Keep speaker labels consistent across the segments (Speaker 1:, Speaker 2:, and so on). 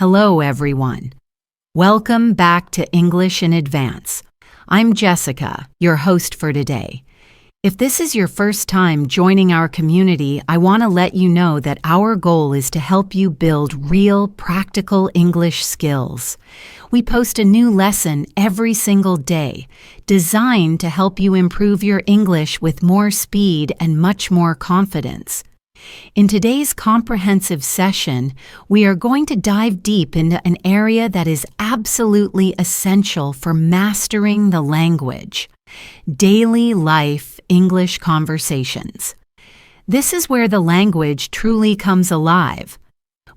Speaker 1: Hello, everyone. Welcome back to English in Advance. I'm Jessica, your host for today. If this is your first time joining our community, I want to let you know that our goal is to help you build real, practical English skills. We post a new lesson every single day, designed to help you improve your English with more speed and much more confidence. In today's comprehensive session, we are going to dive deep into an area that is absolutely essential for mastering the language: daily life English conversations. This is where the language truly comes alive.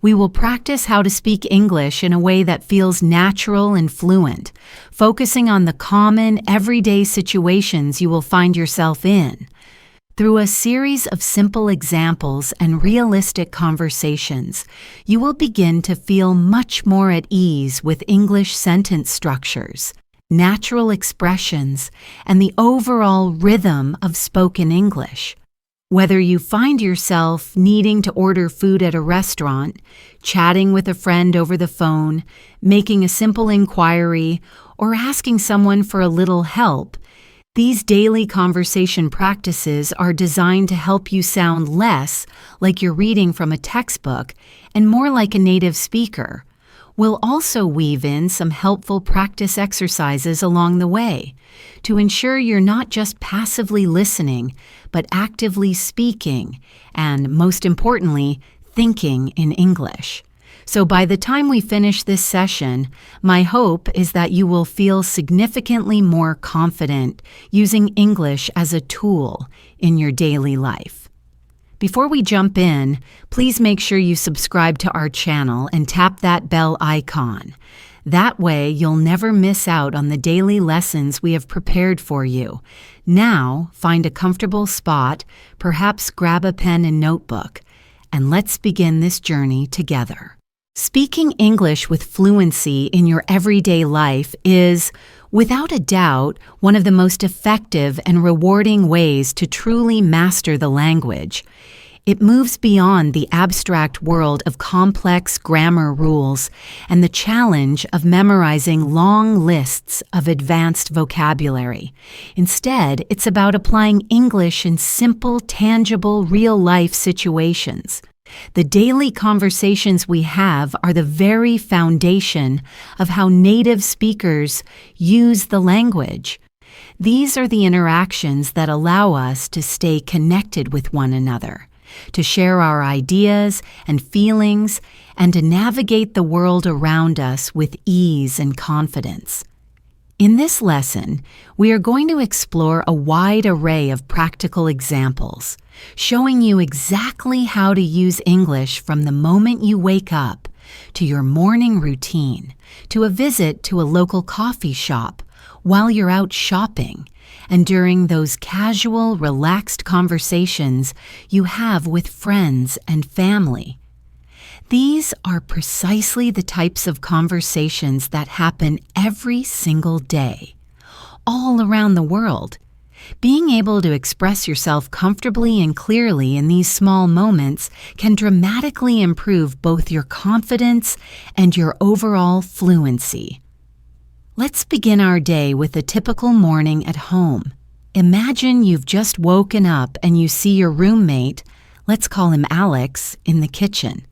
Speaker 1: We will practice how to speak English in a way that feels natural and fluent, focusing on the common, everyday situations you will find yourself in. Through a series of simple examples and realistic conversations, you will begin to feel much more at ease with English sentence structures, natural expressions, and the overall rhythm of spoken English. Whether you find yourself needing to order food at a restaurant, chatting with a friend over the phone, making a simple inquiry, or asking someone for a little help, these daily conversation practices are designed to help you sound less like you're reading from a textbook and more like a native speaker. We'll also weave in some helpful practice exercises along the way to ensure you're not just passively listening, but actively speaking and, most importantly, thinking in English. So by the time we finish this session, my hope is that you will feel significantly more confident using English as a tool in your daily life. Before we jump in, please make sure you subscribe to our channel and tap that bell icon. That way, you'll never miss out on the daily lessons we have prepared for you. Now, find a comfortable spot, perhaps grab a pen and notebook, and let's begin this journey together. Speaking English with fluency in your everyday life is, without a doubt, one of the most effective and rewarding ways to truly master the language. It moves beyond the abstract world of complex grammar rules and the challenge of memorizing long lists of advanced vocabulary. Instead, it's about applying English in simple, tangible, real-life situations. The daily conversations we have are the very foundation of how native speakers use the language. These are the interactions that allow us to stay connected with one another, to share our ideas and feelings, and to navigate the world around us with ease and confidence. In this lesson, we are going to explore a wide array of practical examples, showing you exactly how to use English from the moment you wake up, to your morning routine, to a visit to a local coffee shop, while you're out shopping, and during those casual, relaxed conversations you have with friends and family. These are precisely the types of conversations that happen every single day, all around the world. Being able to express yourself comfortably and clearly in these small moments can dramatically improve both your confidence and your overall fluency. Let's begin our day with a typical morning at home. Imagine you've just woken up and you see your roommate, let's call him Alex, in the kitchen.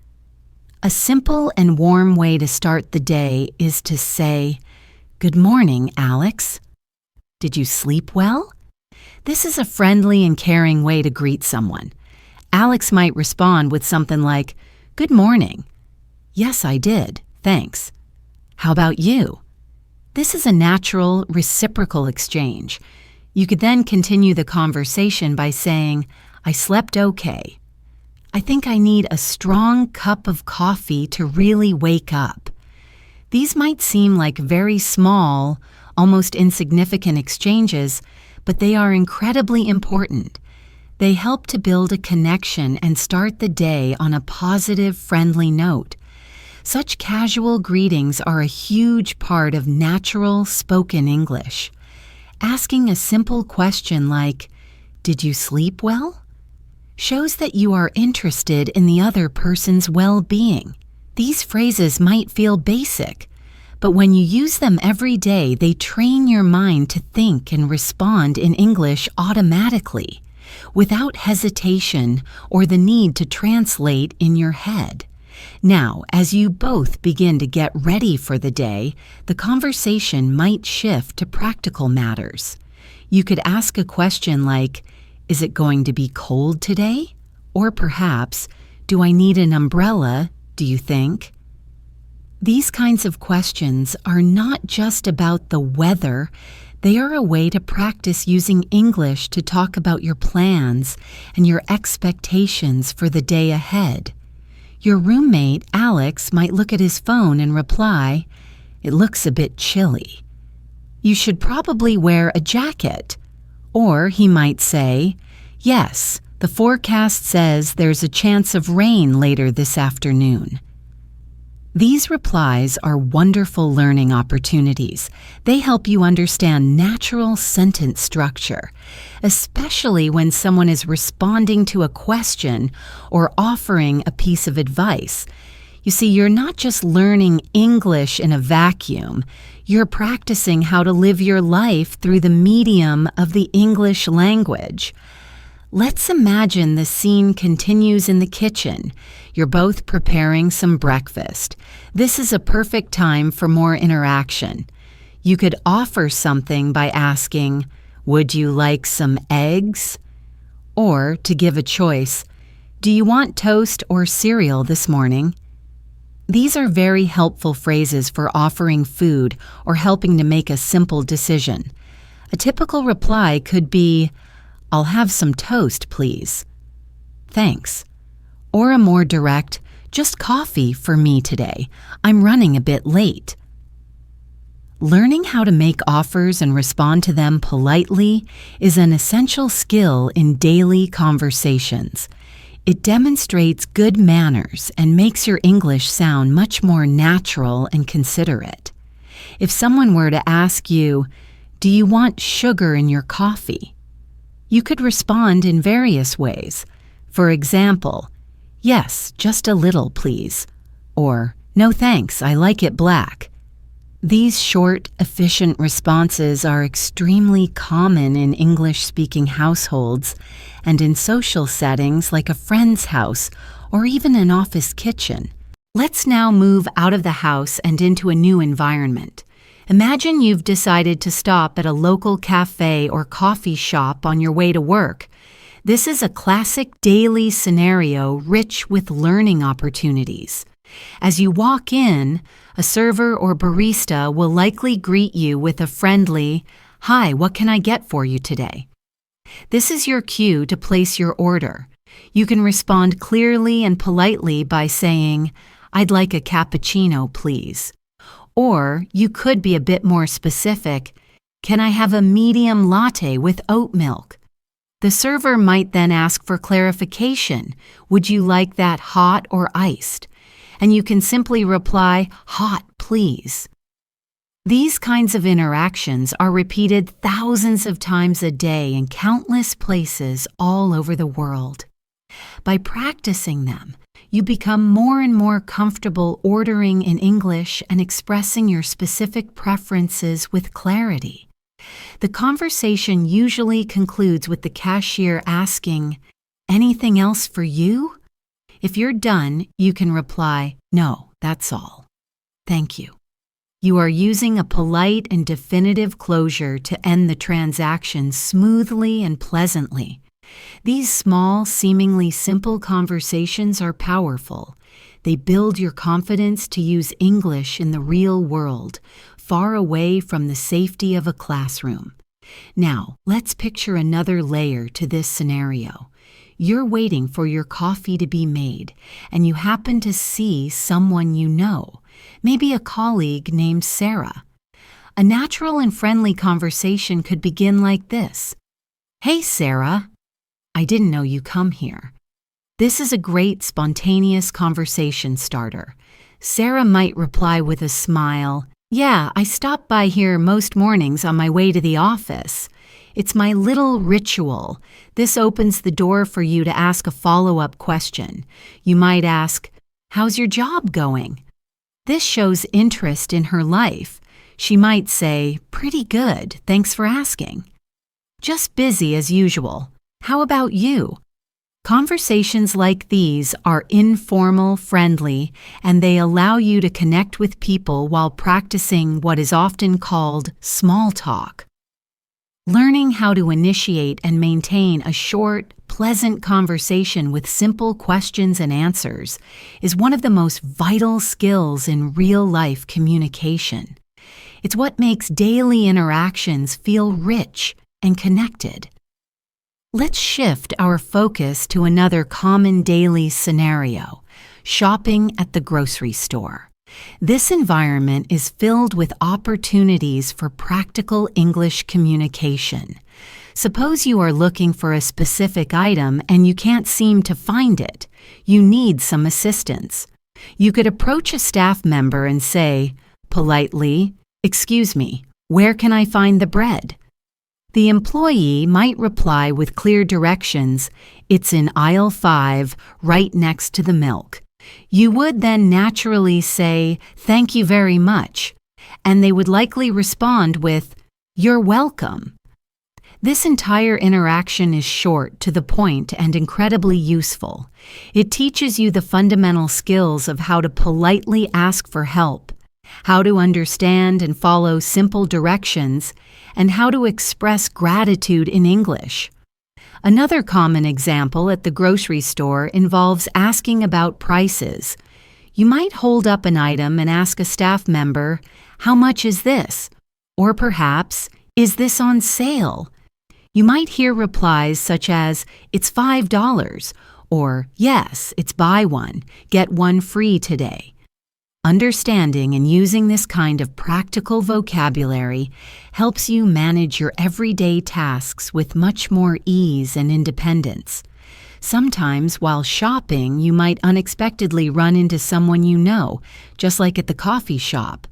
Speaker 1: A simple and warm way to start the day is to say, "Good morning, Alex. Did you sleep well?" This is a friendly and caring way to greet someone. Alex might respond with something like, "Good morning. Yes, I did. Thanks. How about you?" This is a natural, reciprocal exchange. You could then continue the conversation by saying, "I slept okay. I think I need a strong cup of coffee to really wake up." These might seem like very small, almost insignificant exchanges, but they are incredibly important. They help to build a connection and start the day on a positive, friendly note. Such casual greetings are a huge part of natural spoken English. Asking a simple question like, "Did you sleep well?" shows that you are interested in the other person's well-being. These phrases might feel basic, but when you use them every day, they train your mind to think and respond in English automatically, without hesitation or the need to translate in your head. Now, as you both begin to get ready for the day, the conversation might shift to practical matters. You could ask a question like, "Is it going to be cold today?" Or perhaps, "Do I need an umbrella, do you think?" These kinds of questions are not just about the weather. They are a way to practice using English to talk about your plans and your expectations for the day ahead. Your roommate, Alex, might look at his phone and reply, "It looks a bit chilly. You should probably wear a jacket." Or he might say, "Yes, the forecast says there's a chance of rain later this afternoon." These replies are wonderful learning opportunities. They help you understand natural sentence structure, especially when someone is responding to a question or offering a piece of advice. You see, you're not just learning English in a vacuum. You're practicing how to live your life through the medium of the English language. Let's imagine the scene continues in the kitchen. You're both preparing some breakfast. This is a perfect time for more interaction. You could offer something by asking, "Would you like some eggs?" Or, to give a choice, "Do you want toast or cereal this morning?" These are very helpful phrases for offering food or helping to make a simple decision. A typical reply could be, "I'll have some toast, please." "Thanks." Or a more direct, "Just coffee for me today. I'm running a bit late." Learning how to make offers and respond to them politely is an essential skill in daily conversations. It demonstrates good manners and makes your English sound much more natural and considerate. If someone were to ask you, "Do you want sugar in your coffee?" you could respond in various ways. For example, "Yes, just a little, please." Or, "No thanks, I like it black." These short, efficient responses are extremely common in English-speaking households and in social settings like a friend's house or even an office kitchen. Let's now move out of the house and into a new environment. Imagine you've decided to stop at a local cafe or coffee shop on your way to work. This is a classic daily scenario rich with learning opportunities. As you walk in, a server or barista will likely greet you with a friendly, "Hi, what can I get for you today?" This is your cue to place your order. You can respond clearly and politely by saying, "I'd like a cappuccino, please." Or you could be a bit more specific, "Can I have a medium latte with oat milk?" The server might then ask for clarification. "Would you like that hot or iced?" And you can simply reply, "Hot, please." These kinds of interactions are repeated thousands of times a day in countless places all over the world. By practicing them, you become more and more comfortable ordering in English and expressing your specific preferences with clarity. The conversation usually concludes with the cashier asking, "Anything else for you?" If you're done, you can reply, "No, that's all. Thank you." You are using a polite and definitive closure to end the transaction smoothly and pleasantly. These small, seemingly simple conversations are powerful. They build your confidence to use English in the real world, far away from the safety of a classroom. Now, let's picture another layer to this scenario. You're waiting for your coffee to be made, and you happen to see someone you know, maybe a colleague named Sarah. A natural and friendly conversation could begin like this. "Hey, Sarah. I didn't know you come here." This is a great spontaneous conversation starter. Sarah might reply with a smile, "Yeah, I stop by here most mornings on my way to the office. It's my little ritual." This opens the door for you to ask a follow-up question. You might ask, "How's your job going?" This shows interest in her life. She might say, "Pretty good, thanks for asking." "Just busy as usual. How about you?" Conversations like these are informal, friendly, and they allow you to connect with people while practicing what is often called small talk. Learning how to initiate and maintain a short, pleasant conversation with simple questions and answers is one of the most vital skills in real-life communication. It's what makes daily interactions feel rich and connected. Let's shift our focus to another common daily scenario: shopping at the grocery store. This environment is filled with opportunities for practical English communication. Suppose you are looking for a specific item and you can't seem to find it. You need some assistance. You could approach a staff member and say, politely, "Excuse me, where can I find the bread?" The employee might reply with clear directions, "It's in aisle 5, right next to the milk." You would then naturally say, "Thank you very much," and they would likely respond with, "You're welcome." This entire interaction is short, to the point, and incredibly useful. It teaches you the fundamental skills of how to politely ask for help, how to understand and follow simple directions, and how to express gratitude in English. Another common example at the grocery store involves asking about prices. You might hold up an item and ask a staff member, "How much is this?" Or perhaps, "Is this on sale?" You might hear replies such as, "It's $5," or "Yes, it's buy one, get one free today." Understanding and using this kind of practical vocabulary helps you manage your everyday tasks with much more ease and independence. Sometimes, while shopping, you might unexpectedly run into someone you know, just like at the coffee shop.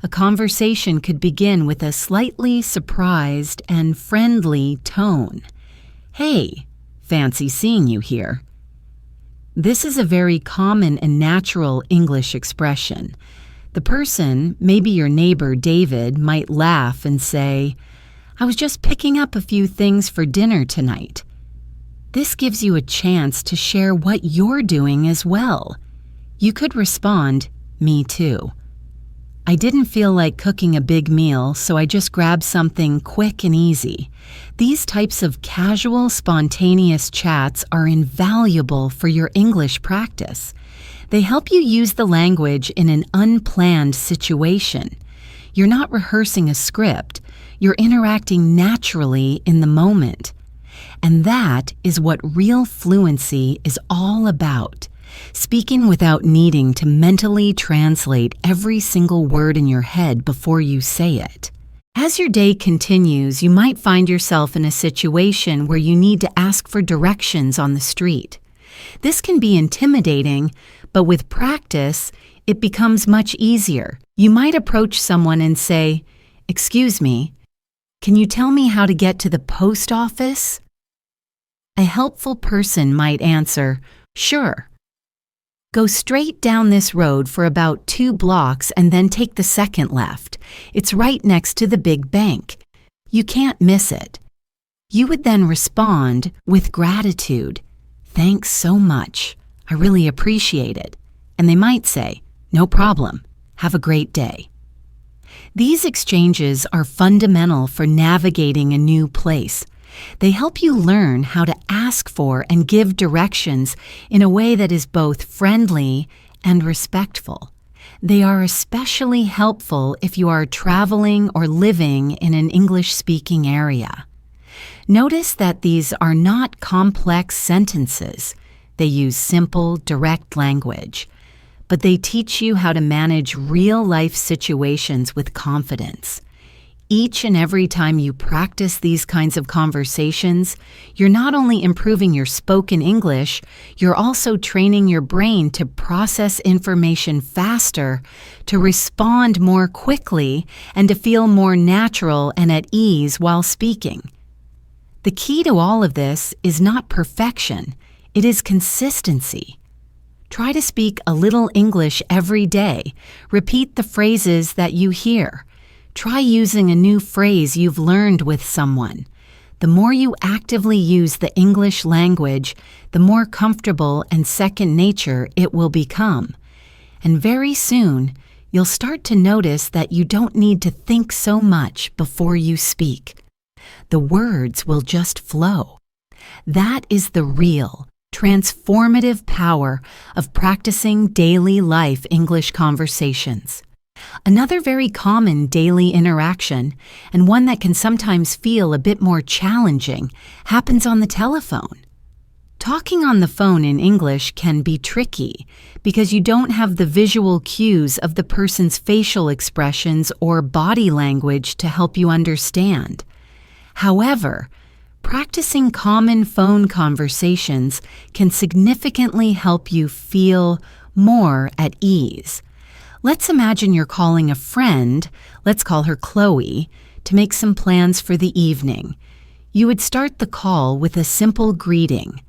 Speaker 1: A conversation could begin with a slightly surprised and friendly tone. "Hey, fancy seeing you here." This is a very common and natural English expression. The person, maybe your neighbor David, might laugh and say, "I was just picking up a few things for dinner tonight." This gives you a chance to share what you're doing as well. You could respond, "Me too. I didn't feel like cooking a big meal, so I just grabbed something quick and easy." These types of casual, spontaneous chats are invaluable for your English practice. They help you use the language in an unplanned situation. You're not rehearsing a script, you're interacting naturally in the moment. And that is what real fluency is all about. Speaking without needing to mentally translate every single word in your head before you say it. As your day continues, you might find yourself in a situation where you need to ask for directions on the street. This can be intimidating, but with practice, it becomes much easier. You might approach someone and say, "Excuse me, can you tell me how to get to the post office?" A helpful person might answer, "Sure. Go straight down this road for about 2 blocks and then take the second left. It's right next to the big bank. You can't miss it." You would then respond with gratitude, "Thanks so much. I really appreciate it." And they might say, "No problem. Have a great day." These exchanges are fundamental for navigating a new place. They help you learn how to ask for and give directions in a way that is both friendly and respectful. They are especially helpful if you are traveling or living in an English-speaking area. Notice that these are not complex sentences. They use simple, direct language, but they teach you how to manage real-life situations with confidence. Each and every time you practice these kinds of conversations, you're not only improving your spoken English, you're also training your brain to process information faster, to respond more quickly, and to feel more natural and at ease while speaking. The key to all of this is not perfection, it is consistency. Try to speak a little English every day. Repeat the phrases that you hear. Try using a new phrase you've learned with someone. The more you actively use the English language, the more comfortable and second nature it will become. And very soon, you'll start to notice that you don't need to think so much before you speak. The words will just flow. That is the real, transformative power of practicing daily life English conversations. Another very common daily interaction, and one that can sometimes feel a bit more challenging, happens on the telephone. Talking on the phone in English can be tricky because you don't have the visual cues of the person's facial expressions or body language to help you understand. However, practicing common phone conversations can significantly help you feel more at ease. Let's imagine you're calling a friend, let's call her Chloe, to make some plans for the evening. You would start the call with a simple greeting.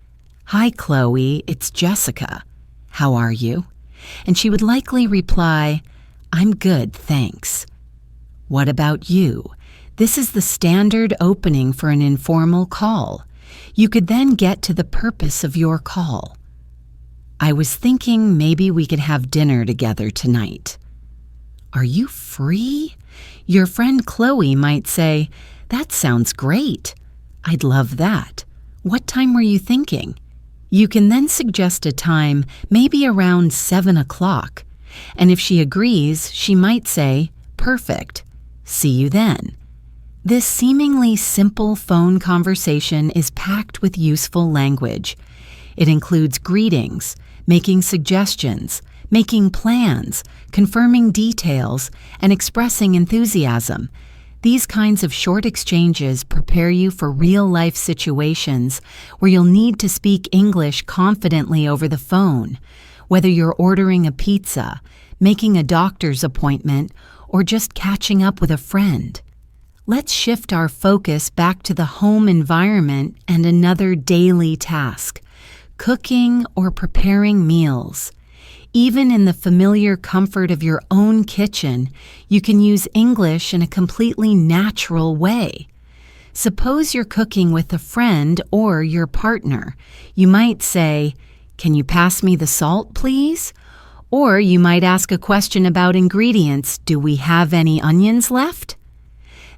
Speaker 1: "Hi, Chloe, it's Jessica. How are you?" And she would likely reply, "I'm good, thanks." "What about you?" This is the standard opening for an informal call. You could then get to the purpose of your call. "I was thinking maybe we could have dinner together tonight." "Are you free?" Your friend Chloe might say, "That sounds great. I'd love that. What time were you thinking?" You can then suggest a time, maybe around 7 o'clock. And if she agrees, she might say, "Perfect. See you then." This seemingly simple phone conversation is packed with useful language. It includes greetings, making suggestions, making plans, confirming details, and expressing enthusiasm. These kinds of short exchanges prepare you for real-life situations where you'll need to speak English confidently over the phone, whether you're ordering a pizza, making a doctor's appointment, or just catching up with a friend. Let's shift our focus back to the home environment and another daily task, cooking or preparing meals. Even in the familiar comfort of your own kitchen, you can use English in a completely natural way. Suppose you're cooking with a friend or your partner. You might say, "Can you pass me the salt, please?" Or you might ask a question about ingredients. "Do we have any onions left?"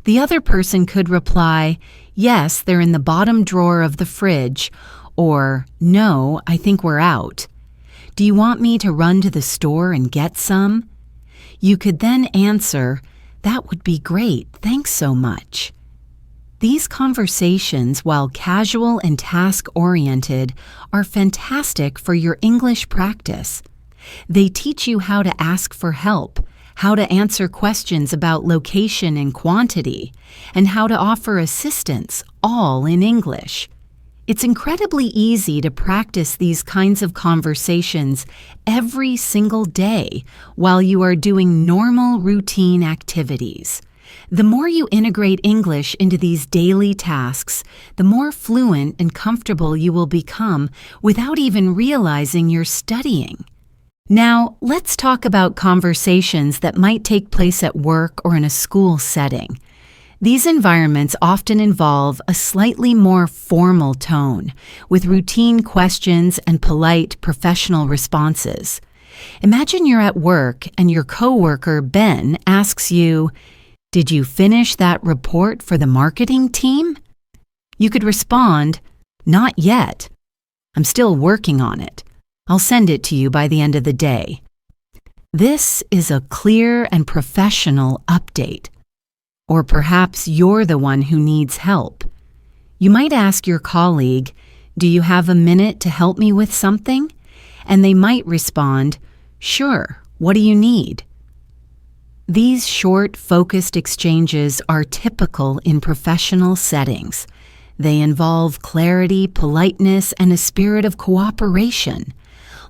Speaker 1: The other person could reply, "Yes, they're in the bottom drawer of the fridge," or "No, I think we're out." "Do you want me to run to the store and get some?" You could then answer, "That would be great, thanks so much." These conversations, while casual and task-oriented, are fantastic for your English practice. They teach you how to ask for help, how to answer questions about location and quantity, and how to offer assistance, all in English. It's incredibly easy to practice these kinds of conversations every single day while you are doing normal routine activities. The more you integrate English into these daily tasks, the more fluent and comfortable you will become without even realizing you're studying. Now, let's talk about conversations that might take place at work or in a school setting. These environments often involve a slightly more formal tone, with routine questions and polite professional responses. Imagine you're at work and your coworker, Ben, asks you, "Did you finish that report for the marketing team?" You could respond, "Not yet. I'm still working on it. I'll send it to you by the end of the day." This is a clear and professional update. Or perhaps you're the one who needs help. You might ask your colleague, "Do you have a minute to help me with something?" And they might respond, "Sure, what do you need?" These short, focused exchanges are typical in professional settings. They involve clarity, politeness, and a spirit of cooperation.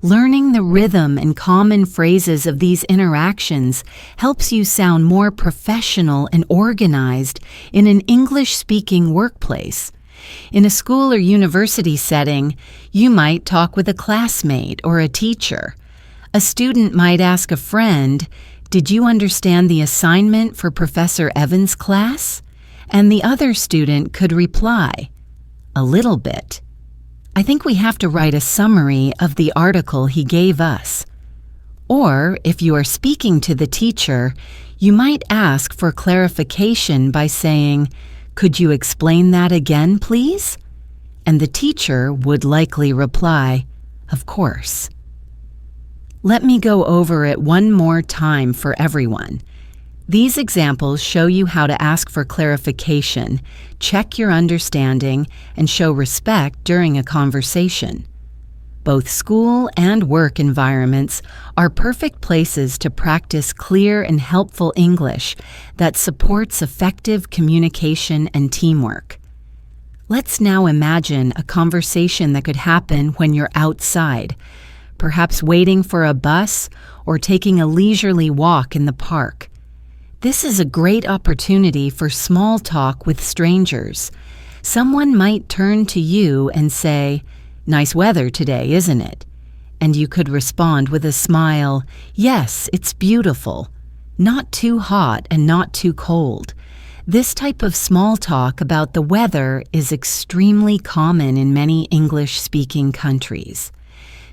Speaker 1: Learning the rhythm and common phrases of these interactions helps you sound more professional and organized in an English-speaking workplace. In a school or university setting, you might talk with a classmate or a teacher. A student might ask a friend, "Did you understand the assignment for Professor Evans' class?" And the other student could reply, "A little bit." I think we have to write a summary of the article he gave us. Or, if you are speaking to the teacher, you might ask for clarification by saying, "Could you explain that again, please?" And the teacher would likely reply, "Of course." Let me go over it one more time for everyone. These examples show you how to ask for clarification, check your understanding, and show respect during a conversation. Both school and work environments are perfect places to practice clear and helpful English that supports effective communication and teamwork. Let's now imagine a conversation that could happen when you're outside, perhaps waiting for a bus or taking a leisurely walk in the park. This is a great opportunity for small talk with strangers. Someone might turn to you and say, "Nice weather today, isn't it?" And you could respond with a smile, "Yes, it's beautiful. Not too hot and not too cold." This type of small talk about the weather is extremely common in many English-speaking countries.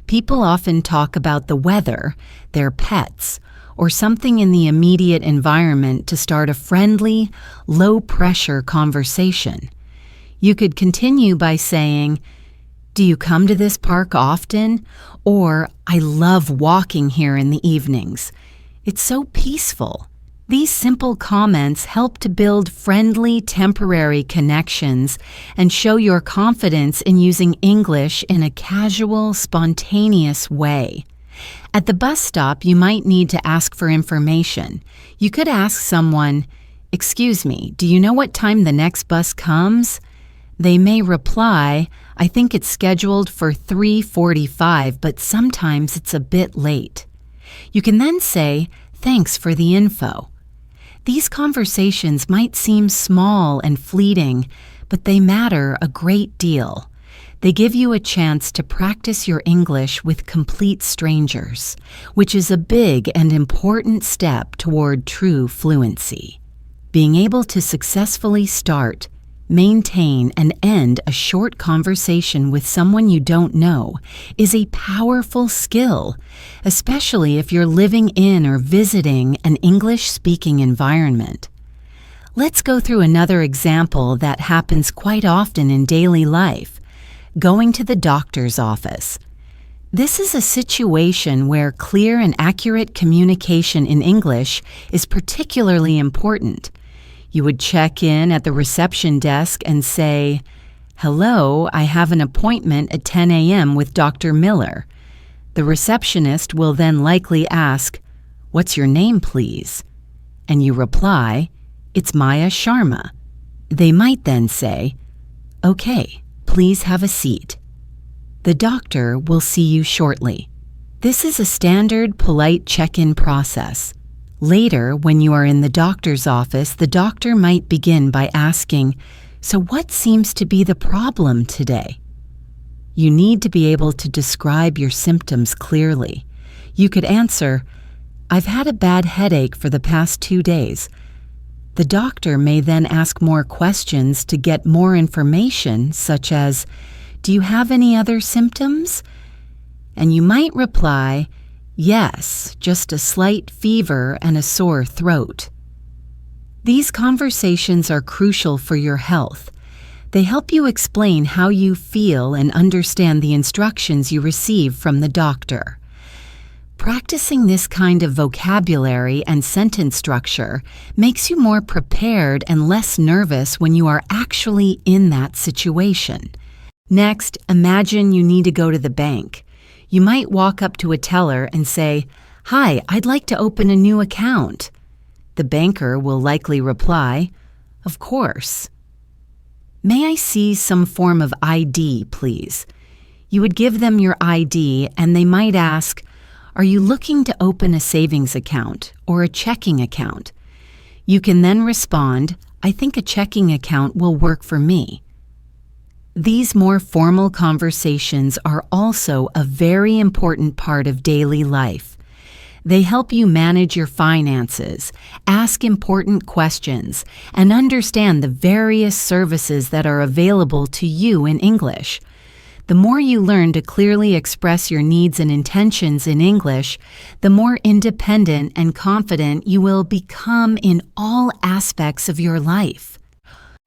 Speaker 1: People often talk about the weather, their pets, or something in the immediate environment to start a friendly, low-pressure conversation. You could continue by saying, "Do you come to this park often?" Or, "I love walking here in the evenings. It's so peaceful." These simple comments help to build friendly, temporary connections and show your confidence in using English in a casual, spontaneous way. At the bus stop, you might need to ask for information. You could ask someone, "Excuse me, do you know what time the next bus comes?" They may reply, "I think it's scheduled for 3:45, but sometimes it's a bit late." You can then say, "Thanks for the info." These conversations might seem small and fleeting, but they matter a great deal. They give you a chance to practice your English with complete strangers, which is a big and important step toward true fluency. Being able to successfully start, maintain, and end a short conversation with someone you don't know is a powerful skill, especially if you're living in or visiting an English-speaking environment. Let's go through another example that happens quite often in daily life: going to the doctor's office. This is a situation where clear and accurate communication in English is particularly important. You would check in at the reception desk and say, "Hello, I have an appointment at 10 a.m. with Dr. Miller." The receptionist will then likely ask, "What's your name, please?" And you reply, "It's Maya Sharma." They might then say, "Okay, please have a seat. The doctor will see you shortly." This is a standard, polite check-in process. Later, when you are in the doctor's office, the doctor might begin by asking, "So what seems to be the problem today?" You need to be able to describe your symptoms clearly. You could answer, "I've had a bad headache for the past 2 days." The doctor may then ask more questions to get more information, such as, "Do you have any other symptoms?" And you might reply, "Yes, just a slight fever and a sore throat." These conversations are crucial for your health. They help you explain how you feel and understand the instructions you receive from the doctor. Practicing this kind of vocabulary and sentence structure makes you more prepared and less nervous when you are actually in that situation. Next, imagine you need to go to the bank. You might walk up to a teller and say, "Hi, I'd like to open a new account." The banker will likely reply, "Of course." "May I see some form of ID, please?" You would give them your ID and they might ask, "Are you looking to open a savings account or a checking account?" You can then respond, "I think a checking account will work for me." These more formal conversations are also a very important part of daily life. They help you manage your finances, ask important questions, and understand the various services that are available to you in English. The more you learn to clearly express your needs and intentions in English, the more independent and confident you will become in all aspects of your life.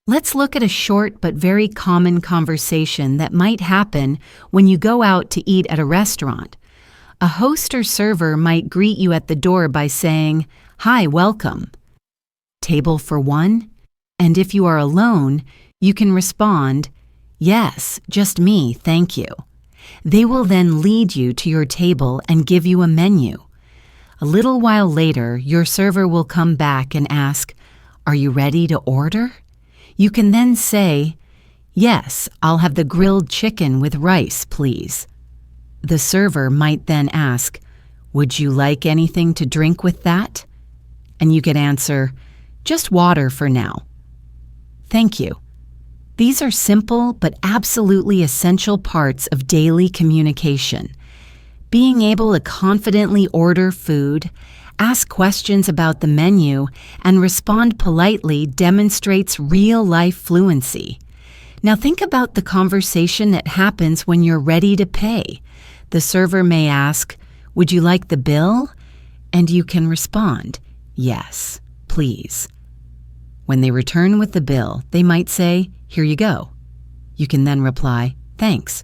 Speaker 1: Let's look at a short but very common conversation that might happen when you go out to eat at a restaurant. A host or server might greet you at the door by saying, "Hi, welcome. Table for one?" And if you are alone, you can respond, "Yes, just me, thank you." They will then lead you to your table and give you a menu. A little while later, your server will come back and ask, "Are you ready to order?" You can then say, "Yes, I'll have the grilled chicken with rice, please." The server might then ask, "Would you like anything to drink with that?" And you could answer, "Just water for now." Thank you. These are simple but absolutely essential parts of daily communication. Being able to confidently order food, ask questions about the menu, and respond politely demonstrates real-life fluency. Now think about the conversation that happens when you're ready to pay. The server may ask, "Would you like the bill?" And you can respond, "Yes, please." When they return with the bill, they might say, "Here you go." You can then reply, "Thanks.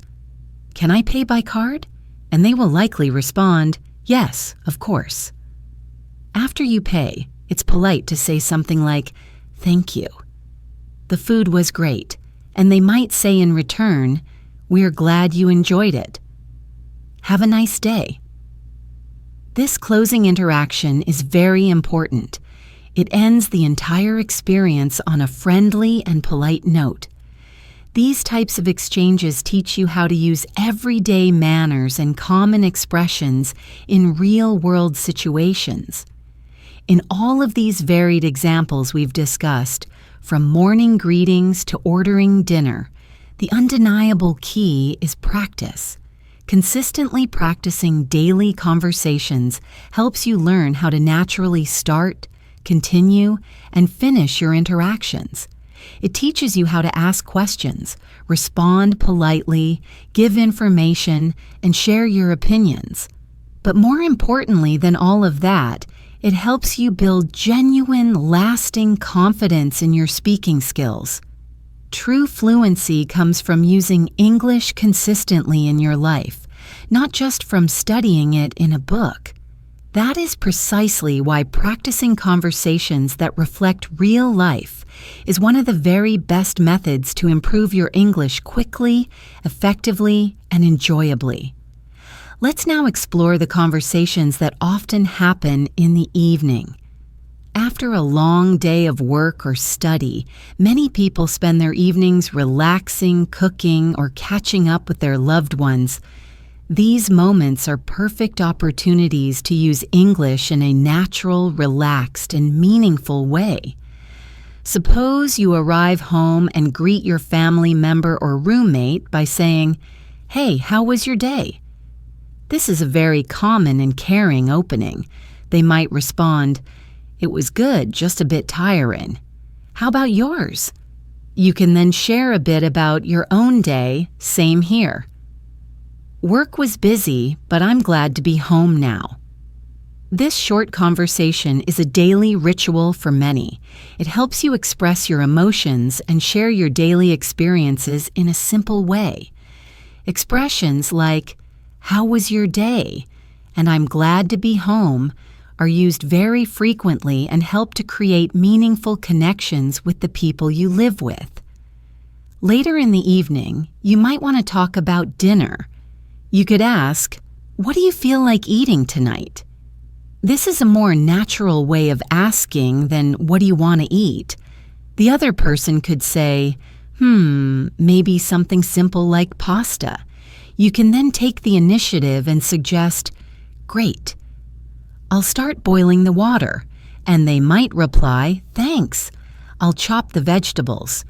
Speaker 1: Can I pay by card?" And they will likely respond, "Yes, of course." After you pay, it's polite to say something like, "Thank you. The food was great." And they might say in return, "We're glad you enjoyed it. Have a nice day." This closing interaction is very important. It ends the entire experience on a friendly and polite note. These types of exchanges teach you how to use everyday manners and common expressions in real-world situations. In all of these varied examples we've discussed, from morning greetings to ordering dinner, the undeniable key is practice. Consistently practicing daily conversations helps you learn how to naturally start, continue, and finish your interactions. It teaches you how to ask questions, respond politely, give information, and share your opinions. But more importantly than all of that, it helps you build genuine, lasting confidence in your speaking skills. True fluency comes from using English consistently in your life, not just from studying it in a book. That is precisely why practicing conversations that reflect real life is one of the very best methods to improve your English quickly, effectively, and enjoyably. Let's now explore the conversations that often happen in the evening. After a long day of work or study, many people spend their evenings relaxing, cooking, or catching up with their loved ones. These moments are perfect opportunities to use English in a natural, relaxed, and meaningful way. Suppose you arrive home and greet your family member or roommate by saying, "Hey, how was your day?" This is a very common and caring opening. They might respond, "It was good, just a bit tiring. How about yours?" You can then share a bit about your own day, same here. "Work was busy, but I'm glad to be home now." This short conversation is a daily ritual for many. It helps you express your emotions and share your daily experiences in a simple way. Expressions like, "How was your day?" and "I'm glad to be home" are used very frequently and help to create meaningful connections with the people you live with. Later in the evening, you might want to talk about dinner. You could ask, "What do you feel like eating tonight?" This is a more natural way of asking than "What do you want to eat?" The other person could say, maybe something simple like pasta." You can then take the initiative and suggest, "Great. I'll start boiling the water." And they might reply, "Thanks. I'll chop the vegetables."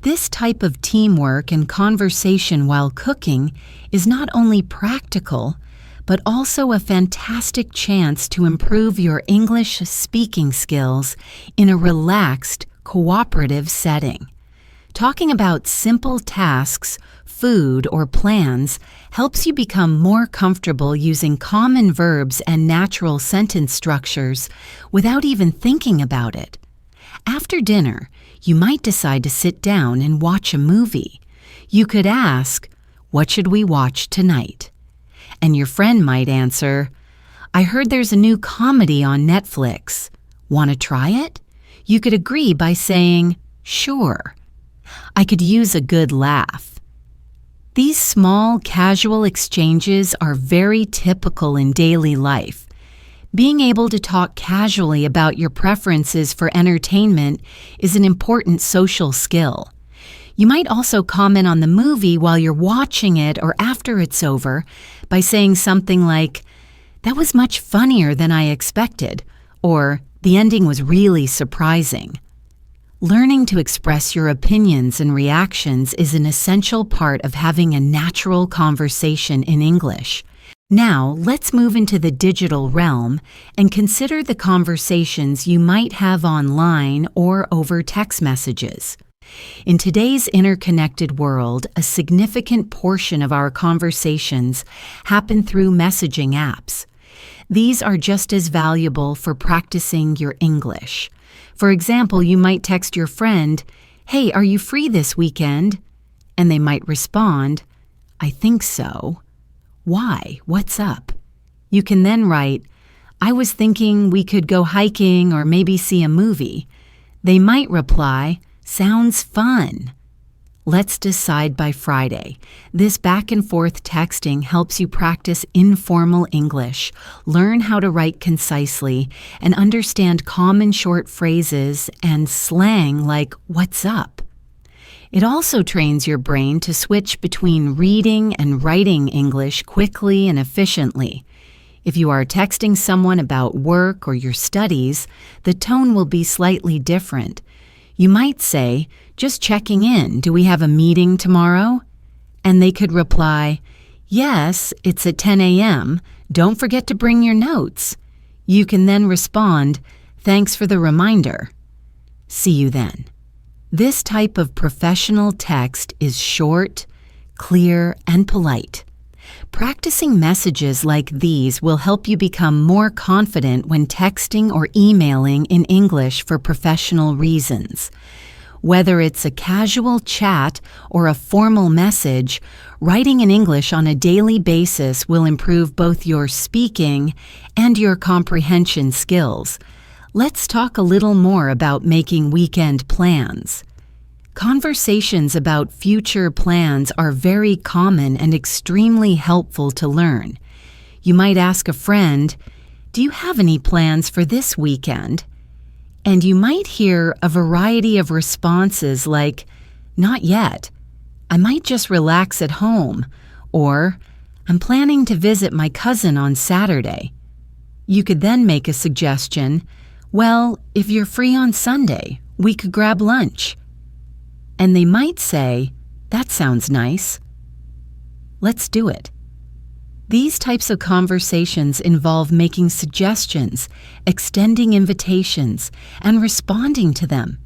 Speaker 1: This type of teamwork and conversation while cooking is not only practical, but also a fantastic chance to improve your English speaking skills in a relaxed, cooperative setting. Talking about simple tasks, food, or plans helps you become more comfortable using common verbs and natural sentence structures without even thinking about it. After dinner, you might decide to sit down and watch a movie. You could ask, "What should we watch tonight?" And your friend might answer, "I heard there's a new comedy on Netflix. Want to try it?" You could agree by saying, "Sure." I could use a good laugh. These small, casual exchanges are very typical in daily life. Being able to talk casually about your preferences for entertainment is an important social skill. You might also comment on the movie while you're watching it or after it's over by saying something like, "That was much funnier than I expected," or "The ending was really surprising." Learning to express your opinions and reactions is an essential part of having a natural conversation in English. Now, let's move into the digital realm and consider the conversations you might have online or over text messages. In today's interconnected world, a significant portion of our conversations happen through messaging apps. These are just as valuable for practicing your English. For example, you might text your friend, "Hey, are you free this weekend?" And they might respond, "I think so." "Why? What's up?" You can then write, "I was thinking we could go hiking or maybe see a movie." They might reply, "Sounds fun." Let's decide by Friday. This back and forth texting helps you practice informal English, learn how to write concisely, and understand common short phrases and slang like "what's up." It also trains your brain to switch between reading and writing English quickly and efficiently. If you are texting someone about work or your studies, the tone will be slightly different. You might say, "Just checking in, do we have a meeting tomorrow?" And they could reply, "Yes, it's at 10 a.m. Don't forget to bring your notes." You can then respond, "Thanks for the reminder." See you then. This type of professional text is short, clear, and polite. Practicing messages like these will help you become more confident when texting or emailing in English for professional reasons. Whether it's a casual chat or a formal message, writing in English on a daily basis will improve both your speaking and your comprehension skills. Let's talk a little more about making weekend plans. Conversations about future plans are very common and extremely helpful to learn. You might ask a friend, "Do you have any plans for this weekend?" And you might hear a variety of responses like, "Not yet," "I might just relax at home," or "I'm planning to visit my cousin on Saturday." You could then make a suggestion, "Well, if you're free on Sunday, we could grab lunch." And they might say, "That sounds nice. Let's do it." These types of conversations involve making suggestions, extending invitations, and responding to them.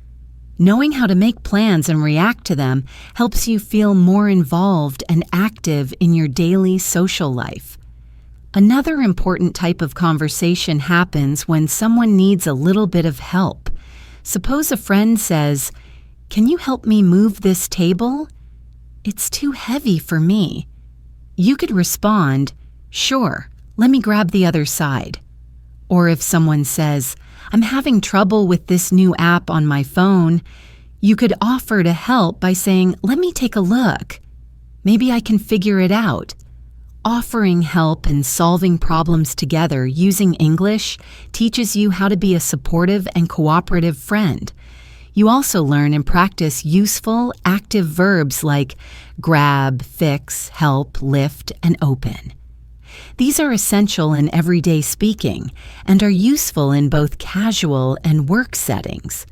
Speaker 1: Knowing how to make plans and react to them helps you feel more involved and active in your daily social life. Another important type of conversation happens when someone needs a little bit of help. Suppose a friend says, "Can you help me move this table? It's too heavy for me." You could respond, "Sure, let me grab the other side." Or if someone says, "I'm having trouble with this new app on my phone," you could offer to help by saying, "Let me take a look. Maybe I can figure it out." Offering help and solving problems together using English teaches you how to be a supportive and cooperative friend. You also learn and practice useful, active verbs like grab, fix, help, lift, and open. These are essential in everyday speaking and are useful in both casual and work settings.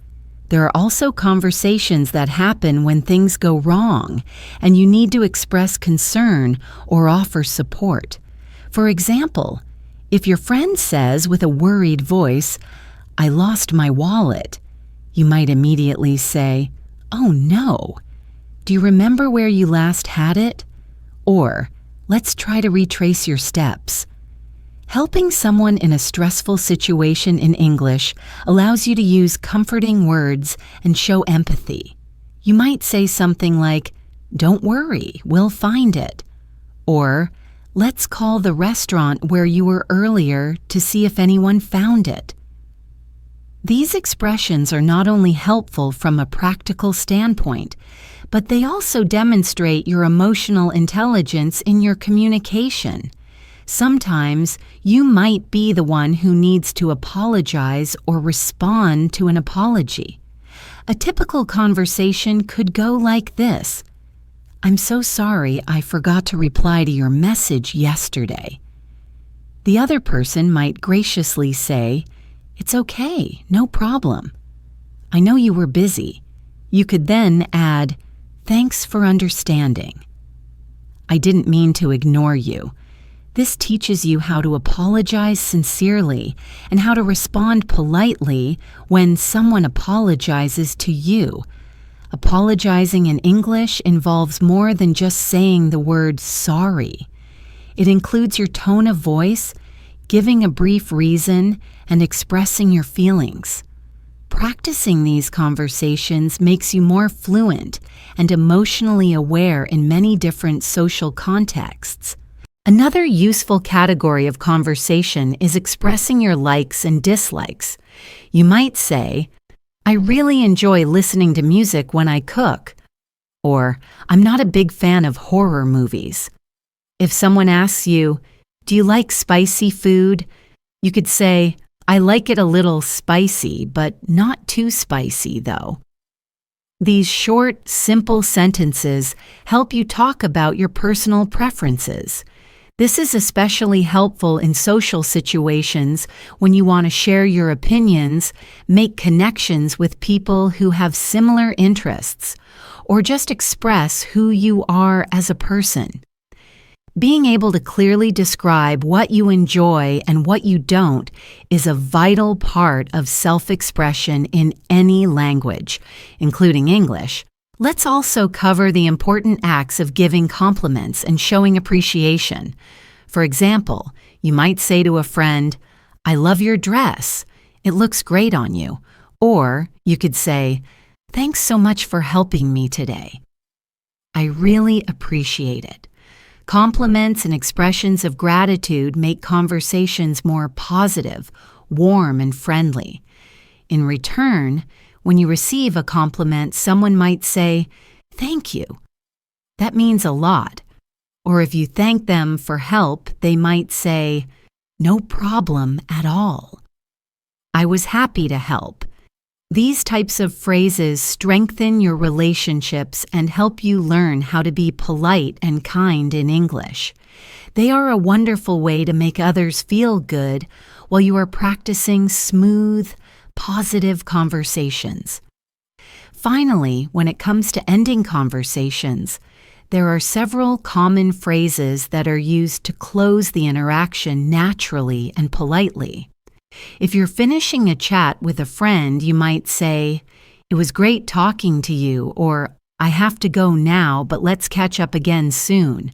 Speaker 1: There are also conversations that happen when things go wrong and you need to express concern or offer support. For example, if your friend says with a worried voice, "I lost my wallet," you might immediately say, "Oh no, do you remember where you last had it?" Or, "Let's try to retrace your steps." Helping someone in a stressful situation in English allows you to use comforting words and show empathy. You might say something like, "Don't worry, we'll find it." Or, "Let's call the restaurant where you were earlier to see if anyone found it." These expressions are not only helpful from a practical standpoint, but they also demonstrate your emotional intelligence in your communication. Sometimes you might be the one who needs to apologize or respond to an apology. A typical conversation could go like this: "I'm so sorry I forgot to reply to your message yesterday." The other person might graciously say, "It's okay, no problem. I know you were busy." You could then add, "Thanks for understanding. I didn't mean to ignore you." This teaches you how to apologize sincerely and how to respond politely when someone apologizes to you. Apologizing in English involves more than just saying the word sorry. It includes your tone of voice, giving a brief reason, and expressing your feelings. Practicing these conversations makes you more fluent and emotionally aware in many different social contexts. Another useful category of conversation is expressing your likes and dislikes. You might say, "I really enjoy listening to music when I cook," or "I'm not a big fan of horror movies." If someone asks you, "Do you like spicy food?" you could say, "I like it a little spicy, but not too spicy though." These short, simple sentences help you talk about your personal preferences. This is especially helpful in social situations when you want to share your opinions, make connections with people who have similar interests, or just express who you are as a person. Being able to clearly describe what you enjoy and what you don't is a vital part of self-expression in any language, including English. Let's also cover the important acts of giving compliments and showing appreciation. For example, you might say to a friend, "I love your dress. It looks great on you." Or you could say, "Thanks so much for helping me today. I really appreciate it." Compliments and expressions of gratitude make conversations more positive, warm, and friendly. In return, when you receive a compliment, someone might say, "Thank you. That means a lot." Or if you thank them for help, they might say, "No problem at all. I was happy to help." These types of phrases strengthen your relationships and help you learn how to be polite and kind in English. They are a wonderful way to make others feel good while you are practicing smooth, positive conversations. Finally, when it comes to ending conversations, there are several common phrases that are used to close the interaction naturally and politely. If you're finishing a chat with a friend, you might say, "It was great talking to you," or "I have to go now, but let's catch up again soon."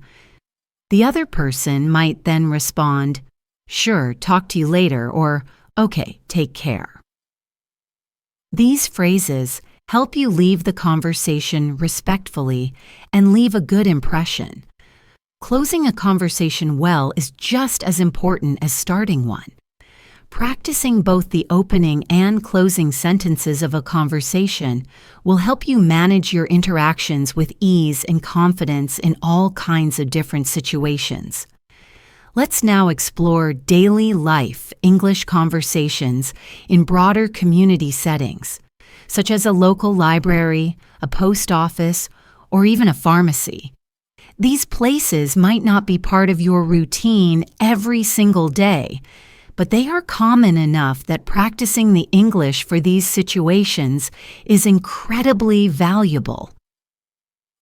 Speaker 1: The other person might then respond, "Sure, talk to you later," or "Okay, take care." These phrases help you leave the conversation respectfully and leave a good impression. Closing a conversation well is just as important as starting one. Practicing both the opening and closing sentences of a conversation will help you manage your interactions with ease and confidence in all kinds of different situations. Let's now explore daily life English conversations in broader community settings, such as a local library, a post office, or even a pharmacy. These places might not be part of your routine every single day, but they are common enough that practicing the English for these situations is incredibly valuable.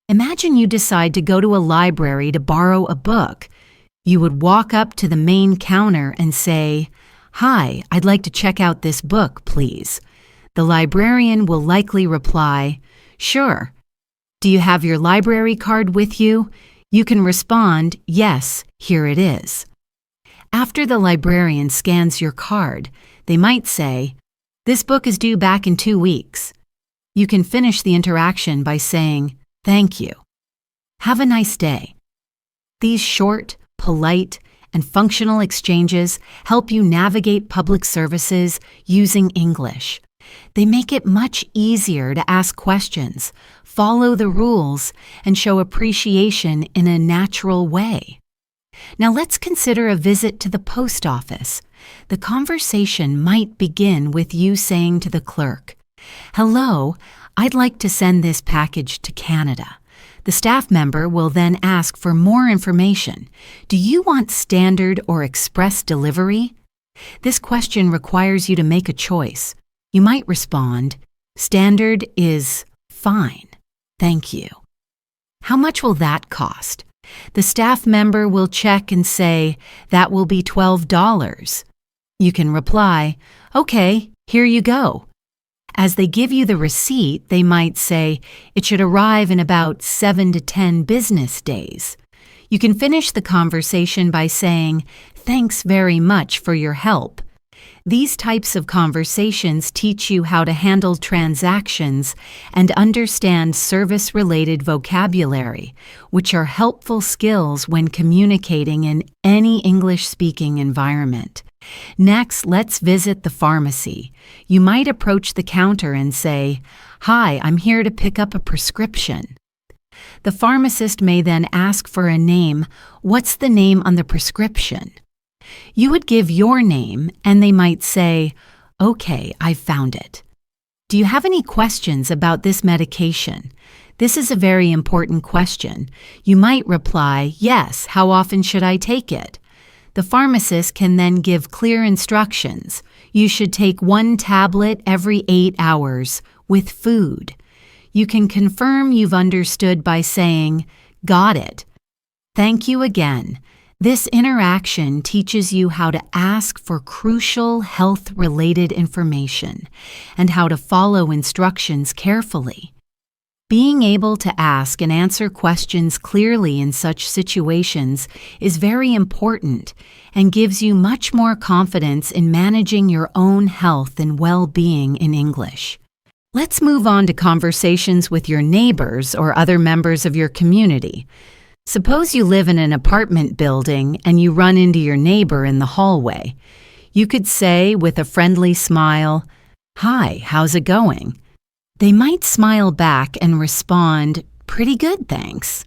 Speaker 1: Imagine you decide to go to a library to borrow a book. You would walk up to the main counter and say, "Hi, I'd like to check out this book, please." The librarian will likely reply, "Sure." "Do you have your library card with you?" You can respond, "Yes, here it is." After the librarian scans your card, they might say, "This book is due back in 2 weeks." You can finish the interaction by saying, "Thank you. Have a nice day." These short, polite, and functional exchanges help you navigate public services using English. They make it much easier to ask questions, follow the rules, and show appreciation in a natural way. Now let's consider a visit to the post office. The conversation might begin with you saying to the clerk, "Hello, I'd like to send this package to Canada." The staff member will then ask for more information. "Do you want standard or express delivery?" This question requires you to make a choice. You might respond, "Standard is fine, thank you." "How much will that cost?" The staff member will check and say, "That will be $12. You can reply, "Okay, here you go." As they give you the receipt, they might say, "It should arrive in about 7 to 10 business days." You can finish the conversation by saying, "Thanks very much for your help." These types of conversations teach you how to handle transactions and understand service-related vocabulary, which are helpful skills when communicating in any English-speaking environment. Next, let's visit the pharmacy. You might approach the counter and say, "Hi, I'm here to pick up a prescription." The pharmacist may then ask for a name. "What's the name on the prescription?" You would give your name, and they might say, "Okay, I found it." "Do you have any questions about this medication?" This is a very important question. You might reply, "Yes, how often should I take it?" The pharmacist can then give clear instructions. You should take 1 tablet every 8 hours with food. You can confirm you've understood by saying, "Got it." Thank you again. This interaction teaches you how to ask for crucial health-related information and how to follow instructions carefully. Being able to ask and answer questions clearly in such situations is very important and gives you much more confidence in managing your own health and well-being in English. Let's move on to conversations with your neighbors or other members of your community. Suppose you live in an apartment building and you run into your neighbor in the hallway. You could say with a friendly smile, "Hi, how's it going?" They might smile back and respond, "Pretty good, thanks."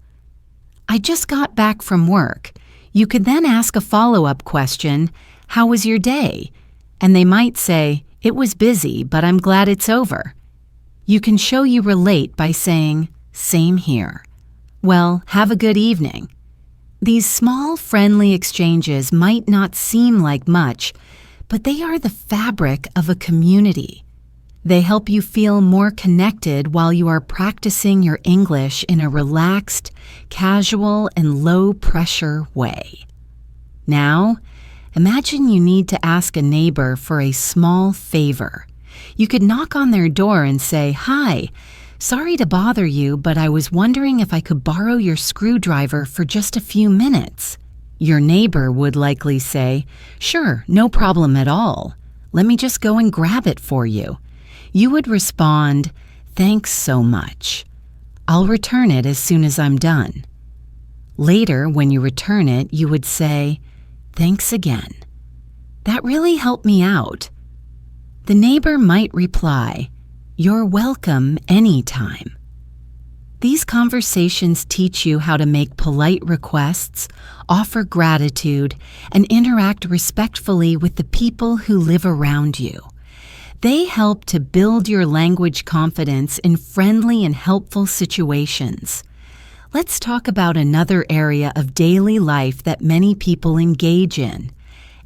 Speaker 1: "I just got back from work." You could then ask a follow-up question, "How was your day?" And they might say, "It was busy, but I'm glad it's over." You can show you relate by saying, "Same here." "Well, have a good evening." These small, friendly exchanges might not seem like much, but they are the fabric of a community. They help you feel more connected while you are practicing your English in a relaxed, casual, and low-pressure way. Now, imagine you need to ask a neighbor for a small favor. You could knock on their door and say, "Hi, sorry to bother you, but I was wondering if I could borrow your screwdriver for just a few minutes." Your neighbor would likely say, "Sure, no problem at all. Let me just go and grab it for you." You would respond, "Thanks so much. I'll return it as soon as I'm done." Later, when you return it, you would say, "Thanks again. That really helped me out." The neighbor might reply, "You're welcome anytime." These conversations teach you how to make polite requests, offer gratitude, and interact respectfully with the people who live around you. They help to build your language confidence in friendly and helpful situations. Let's talk about another area of daily life that many people engage in: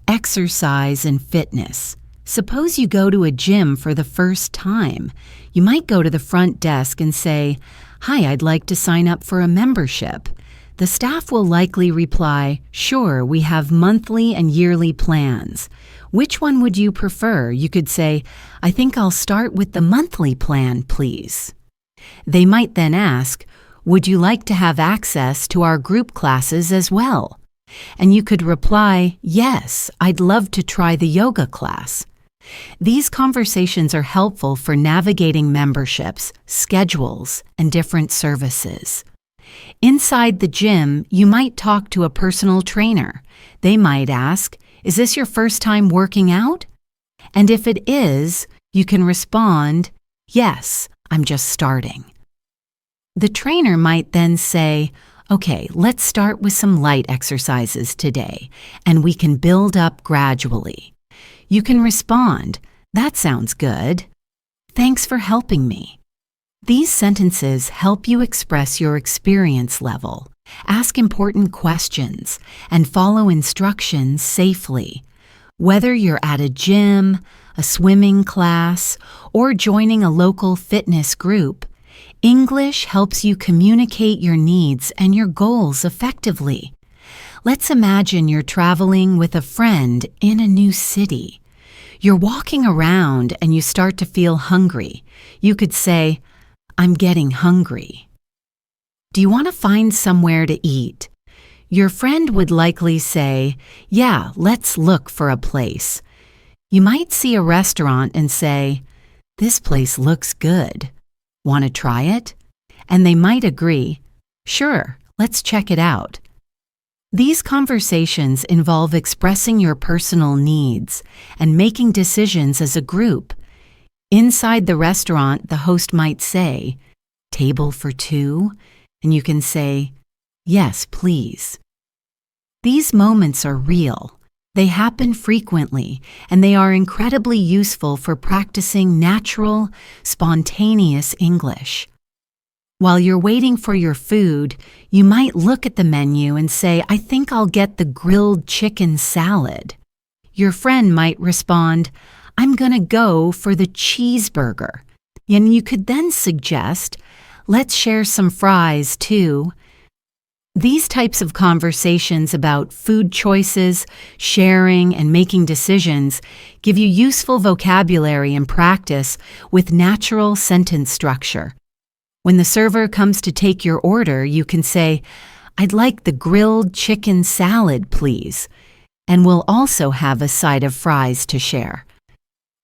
Speaker 1: exercise and fitness. Suppose you go to a gym for the first time. You might go to the front desk and say, "Hi, I'd like to sign up for a membership." The staff will likely reply, "Sure, we have monthly and yearly plans. Which one would you prefer?" You could say, "I think I'll start with the monthly plan, please." They might then ask, "Would you like to have access to our group classes as well?" And you could reply, "Yes, I'd love to try the yoga class." These conversations are helpful for navigating memberships, schedules, and different services. Inside the gym, you might talk to a personal trainer. They might ask, "Is this your first time working out?" And if it is, you can respond, "Yes, I'm just starting." The trainer might then say, "Okay, let's start with some light exercises today, and we can build up gradually." You can respond, "That sounds good. Thanks for helping me." These sentences help you express your experience level, ask important questions, and follow instructions safely. Whether you're at a gym, a swimming class, or joining a local fitness group, English helps you communicate your needs and your goals effectively. Let's imagine you're traveling with a friend in a new city. You're walking around and you start to feel hungry. You could say, "I'm getting hungry." Do you want to find somewhere to eat? Your friend would likely say, "Yeah, let's look for a place." You might see a restaurant and say, "This place looks good. Want to try it?" And they might agree, "Sure, let's check it out." These conversations involve expressing your personal needs and making decisions as a group. Inside the restaurant, the host might say, "Table for two?" And you can say, "Yes, please." These moments are real. They happen frequently, and they are incredibly useful for practicing natural, spontaneous English. While you're waiting for your food, you might look at the menu and say, "I think I'll get the grilled chicken salad." Your friend might respond, "I'm gonna go for the cheeseburger." And you could then suggest, "Let's share some fries too." These types of conversations about food choices, sharing, and making decisions give you useful vocabulary and practice with natural sentence structure. When the server comes to take your order, you can say, "I'd like the grilled chicken salad, please," and we'll also have a side of fries to share.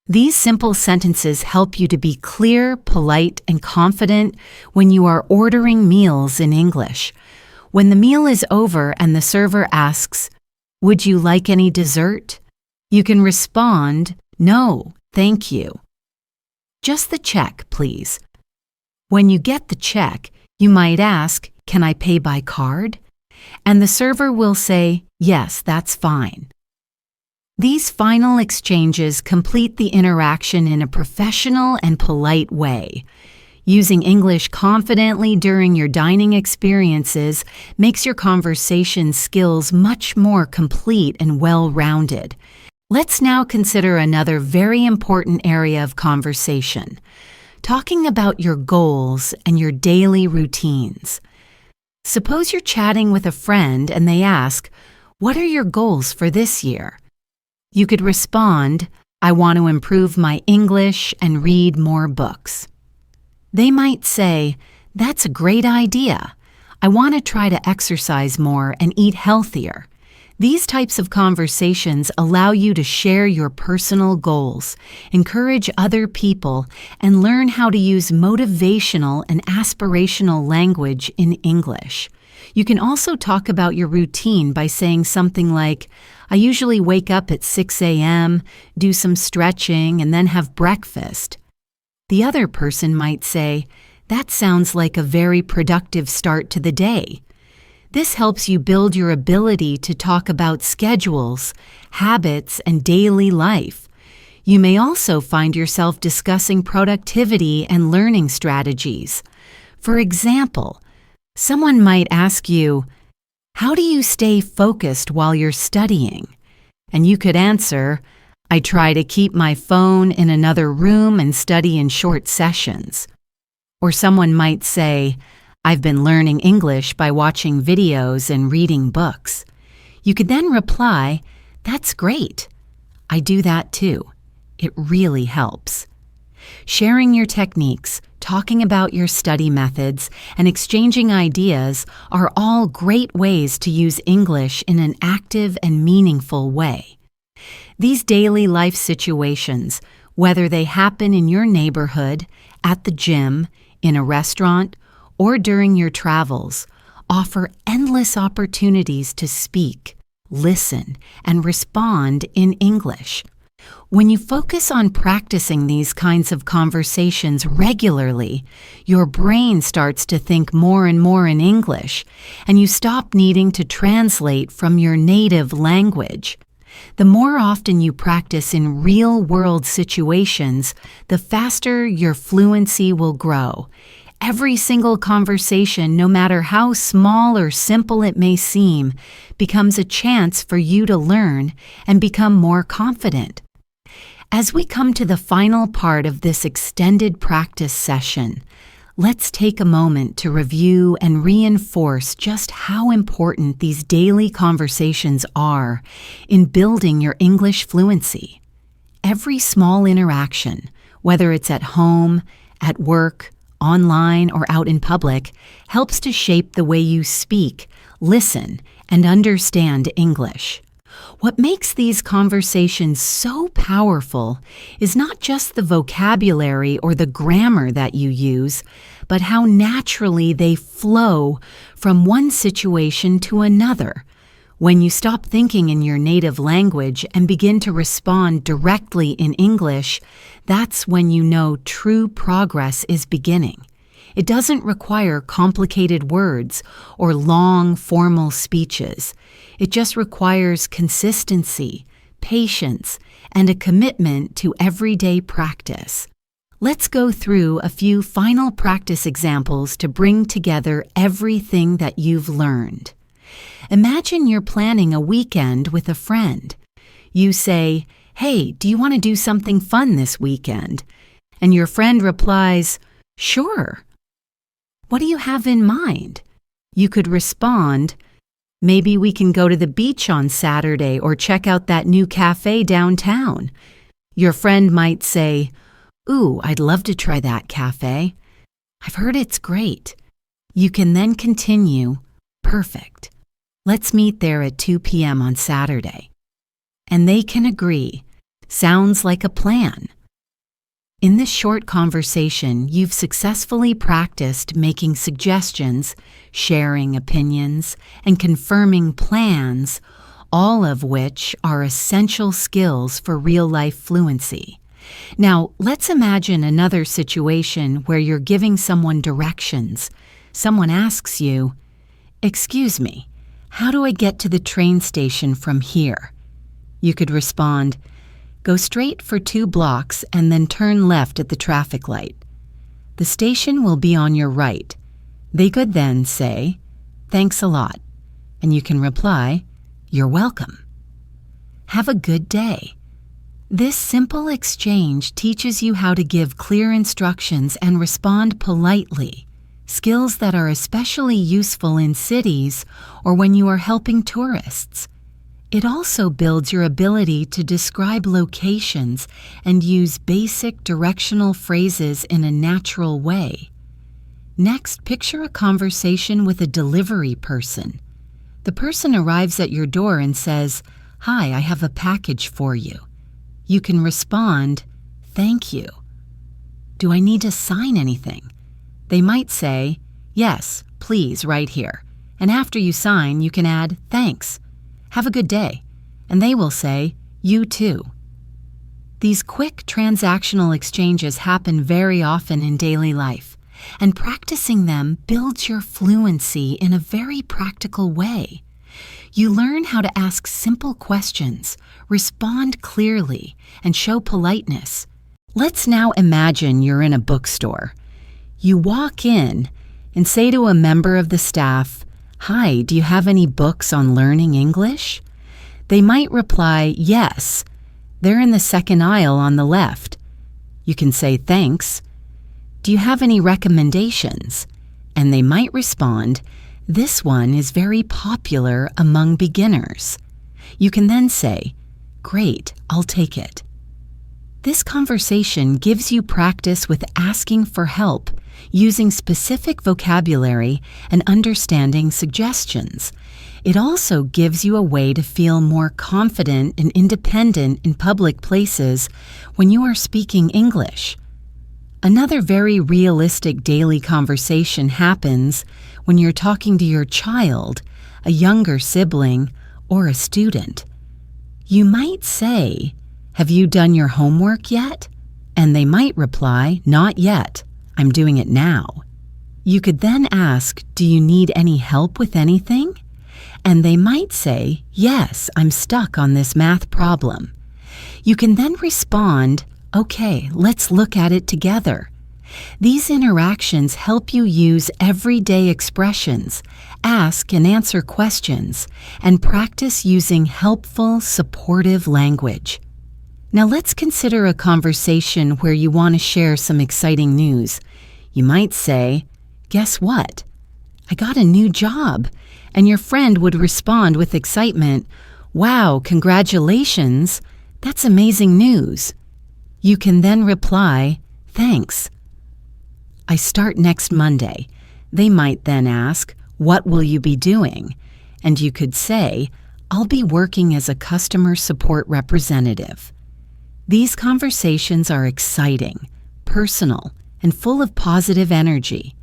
Speaker 1: These simple sentences help you to be clear, polite, and confident when you are ordering meals in English. When the meal is over and the server asks, "Would you like any dessert?" you can respond, "No, thank you. Just the check, please." When you get the check, you might ask, "Can I pay by card?" And the server will say, "Yes, that's fine." These final exchanges complete the interaction in a professional and polite way. Using English confidently during your dining experiences makes your conversation skills much more complete and well-rounded. Let's now consider another very important area of conversation, talking about your goals and your daily routines. Suppose you're chatting with a friend and they ask, "What are your goals for this year?" You could respond, "I want to improve my English and read more books." They might say, "That's a great idea. I want to try to exercise more and eat healthier." These types of conversations allow you to share your personal goals, encourage other people, and learn how to use motivational and aspirational language in English. You can also talk about your routine by saying something like, "I usually wake up at 6 a.m., do some stretching, and then have breakfast." The other person might say, "That sounds like a very productive start to the day." This helps you build your ability to talk about schedules, habits, and daily life. You may also find yourself discussing productivity and learning strategies. For example, someone might ask you, "How do you stay focused while you're studying?" And you could answer, I try to keep my phone in another room and study in short sessions. Or someone might say, I've been learning English by watching videos and reading books. You could then reply, that's great. I do that too. It really helps. Sharing your techniques, talking about your study methods, and exchanging ideas are all great ways to use English in an active and meaningful way. These daily life situations, whether they happen in your neighborhood, at the gym, in a restaurant, or during your travels, offer endless opportunities to speak, listen, and respond in English. When you focus on practicing these kinds of conversations regularly, your brain starts to think more and more in English, and you stop needing to translate from your native language. The more often you practice in real-world situations, the faster your fluency will grow. Every single conversation, no matter how small or simple it may seem, becomes a chance for you to learn and become more confident. As we come to the final part of this extended practice session, let's take a moment to review and reinforce just how important these daily conversations are in building your English fluency. Every small interaction, whether it's at home, at work, online, or out in public, helps to shape the way you speak, listen, and understand English. What makes these conversations so powerful is not just the vocabulary or the grammar that you use, but how naturally they flow from one situation to another. When you stop thinking in your native language and begin to respond directly in English, that's when you know true progress is beginning. It doesn't require complicated words or long, formal speeches. It just requires consistency, patience, and a commitment to everyday practice. Let's go through a few final practice examples to bring together everything that you've learned. Imagine you're planning a weekend with a friend. You say, "Hey, do you want to do something fun this weekend?" And your friend replies, "Sure." What do you have in mind? You could respond, "Maybe we can go to the beach on Saturday or check out that new cafe downtown." Your friend might say, "Ooh, I'd love to try that cafe. I've heard it's great." You can then continue, "Perfect. Let's meet there at 2 p.m. on Saturday." And they can agree. Sounds like a plan. In this short conversation, you've successfully practiced making suggestions, sharing opinions, and confirming plans, all of which are essential skills for real-life fluency. Now, let's imagine another situation where you're giving someone directions. Someone asks you, "Excuse me, how do I get to the train station from here?" You could respond, "Go straight for 2 blocks and then turn left at the traffic light. The station will be on your right." They could then say, "Thanks a lot," and you can reply, "You're welcome. Have a good day." This simple exchange teaches you how to give clear instructions and respond politely, skills that are especially useful in cities or when you are helping tourists. It also builds your ability to describe locations and use basic directional phrases in a natural way. Next, picture a conversation with a delivery person. The person arrives at your door and says, "Hi, I have a package for you." You can respond, "Thank you." "Do I need to sign anything?" They might say, "Yes, please, right here." And after you sign, you can add, "Thanks. Have a good day." And they will say, "You too." These quick transactional exchanges happen very often in daily life, and practicing them builds your fluency in a very practical way. You learn how to ask simple questions, respond clearly, and show politeness. Let's now imagine you're in a bookstore. You walk in and say to a member of the staff, "Hi, do you have any books on learning English?" They might reply, yes, they're in the second aisle on the left. You can say, thanks. Do you have any recommendations? And they might respond, this one is very popular among beginners. You can then say, great, I'll take it. This conversation gives you practice with asking for help, using specific vocabulary and understanding suggestions. It also gives you a way to feel more confident and independent in public places when you are speaking English. Another very realistic daily conversation happens when you're talking to your child, a younger sibling, or a student. You might say, have you done your homework yet? And they might reply, not yet. I'm doing it now. You could then ask, do you need any help with anything? And they might say, yes, I'm stuck on this math problem. You can then respond, okay, let's look at it together. These interactions help you use everyday expressions, ask and answer questions, and practice using helpful, supportive language. Now let's consider a conversation where you want to share some exciting news. You might say, guess what? I got a new job. And your friend would respond with excitement, wow, congratulations, that's amazing news. You can then reply, thanks. I start next Monday. They might then ask, what will you be doing? And you could say, I'll be working as a customer support representative. These conversations are exciting, personal, and full of positive energy.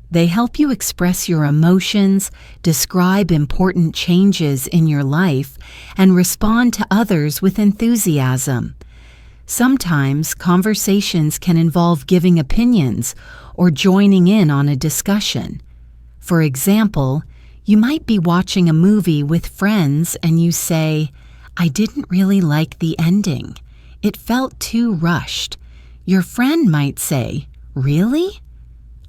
Speaker 1: They help you express your emotions, describe important changes in your life, and respond to others with enthusiasm. Sometimes conversations can involve giving opinions or joining in on a discussion. For example, you might be watching a movie with friends and you say, I didn't really like the ending. It felt too rushed. Your friend might say, really?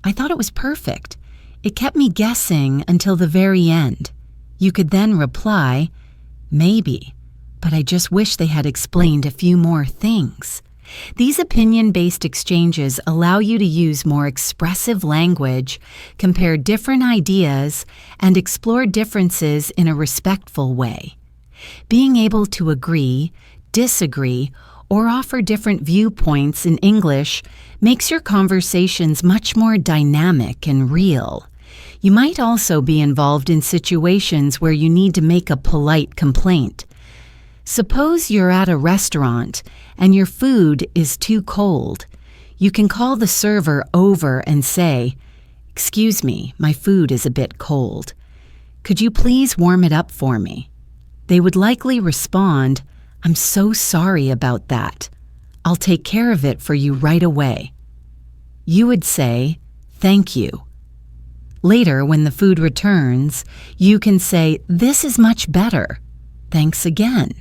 Speaker 1: I thought it was perfect. It kept me guessing until the very end. You could then reply, maybe, but I just wish they had explained a few more things. These opinion-based exchanges allow you to use more expressive language, compare different ideas, and explore differences in a respectful way. Being able to agree, disagree, or offer different viewpoints in English makes your conversations much more dynamic and real. You might also be involved in situations where you need to make a polite complaint. Suppose you're at a restaurant and your food is too cold. You can call the server over and say, excuse me, my food is a bit cold. Could you please warm it up for me? They would likely respond, I'm so sorry about that. I'll take care of it for you right away. You would say, thank you. Later, when the food returns, you can say, this is much better. Thanks again.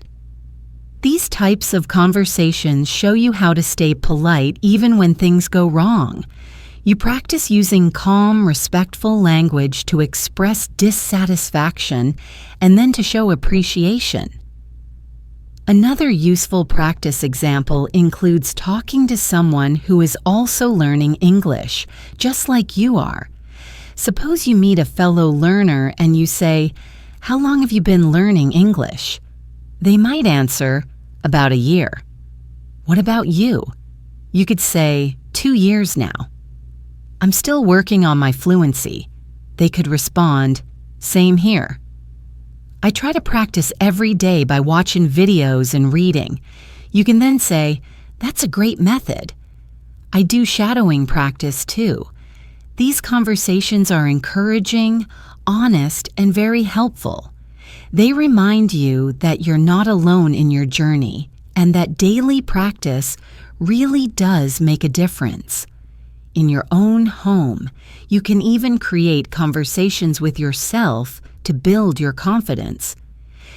Speaker 1: These types of conversations show you how to stay polite even when things go wrong. You practice using calm, respectful language to express dissatisfaction and then to show appreciation. Another useful practice example includes talking to someone who is also learning English, just like you are. Suppose you meet a fellow learner and you say, how long have you been learning English? They might answer, about a year. What about you? You could say, 2 years now. I'm still working on my fluency. They could respond, same here. I try to practice every day by watching videos and reading. You can then say, that's a great method. I do shadowing practice too. These conversations are encouraging, honest, and very helpful. They remind you that you're not alone in your journey and that daily practice really does make a difference. In your own home, you can even create conversations with yourself to build your confidence.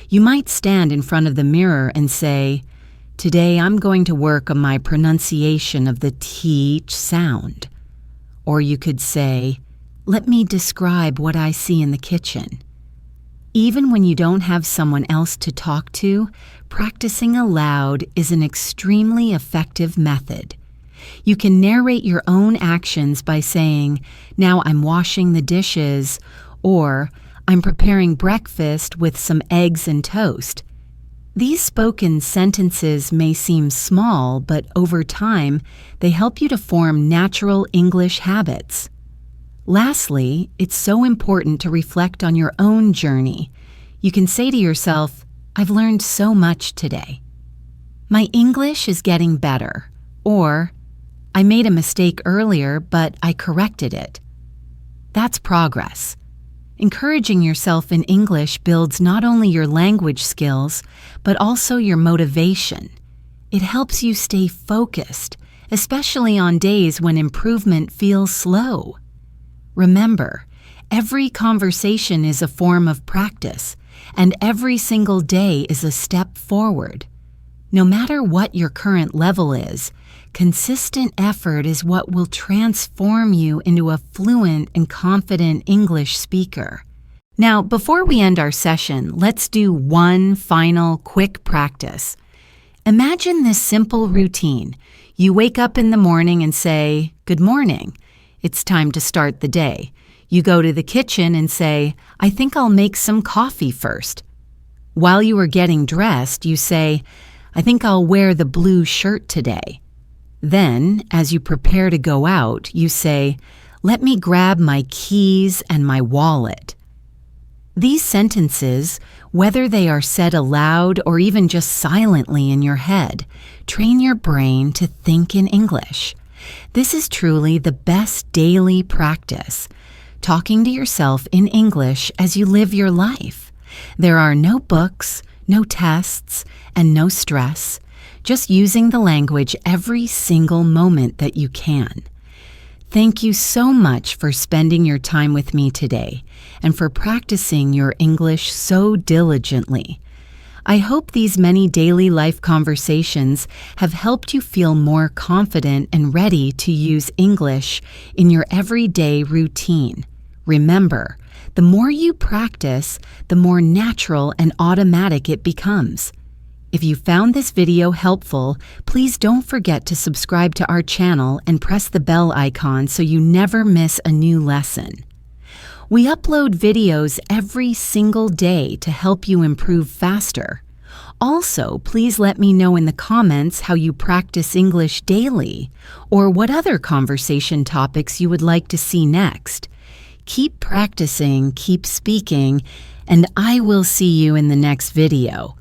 Speaker 1: You might stand in front of the mirror and say, today I'm going to work on my pronunciation of the TH sound. Or you could say, let me describe what I see in the kitchen. Even when you don't have someone else to talk to, practicing aloud is an extremely effective method. You can narrate your own actions by saying, "Now I'm washing the dishes," or "I'm preparing breakfast with some eggs and toast." These spoken sentences may seem small, but over time, they help you to form natural English habits. Lastly, it's so important to reflect on your own journey. You can say to yourself, "I've learned so much today." "My English is getting better," or "I made a mistake earlier, but I corrected it." That's progress. Encouraging yourself in English builds not only your language skills, but also your motivation. It helps you stay focused, especially on days when improvement feels slow. Remember, every conversation is a form of practice, and every single day is a step forward. No matter what your current level is, consistent effort is what will transform you into a fluent and confident English speaker. Now, before we end our session, let's do one final quick practice. Imagine this simple routine. You wake up in the morning and say, "Good morning." It's time to start the day. You go to the kitchen and say, "I think I'll make some coffee first." While you are getting dressed, you say, "I think I'll wear the blue shirt today." Then, as you prepare to go out, you say, "Let me grab my keys and my wallet." These sentences, whether they are said aloud or even just silently in your head, train your brain to think in English. This is truly the best daily practice, talking to yourself in English as you live your life. There are no books, no tests, and no stress, just using the language every single moment that you can. Thank you so much for spending your time with me today and for practicing your English so diligently. I hope these many daily life conversations have helped you feel more confident and ready to use English in your everyday routine. Remember, the more you practice, the more natural and automatic it becomes. If you found this video helpful, please don't forget to subscribe to our channel and press the bell icon so you never miss a new lesson. We upload videos every single day to help you improve faster. Also, please let me know in the comments how you practice English daily or what other conversation topics you would like to see next. Keep practicing, keep speaking, and I will see you in the next video.